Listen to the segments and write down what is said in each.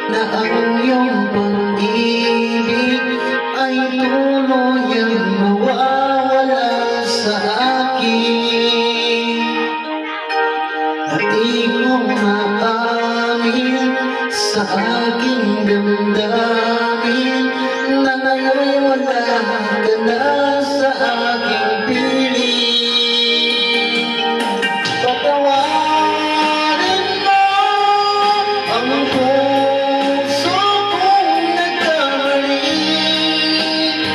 Na ang iyong pag-ibig ay tuluyang mawawala sa akin. At di ko maamin sa aking damdamin na ngayon wala ka na sa aking piling. Patawarin mo ang puso kong nagkamali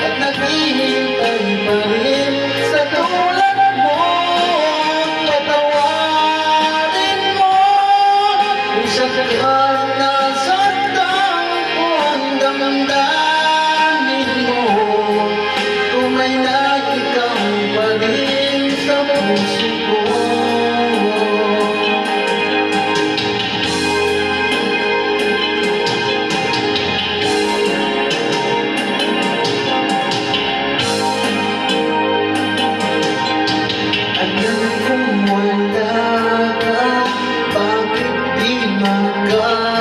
at naghihintay pa rin sa tulad mo. Patawarin mo kung sakyan nasaktan ko ang damdamin mo. Tunay na ikaw pa rin sa puso ko. Alam kong wala ka, bakit di magkakaroon?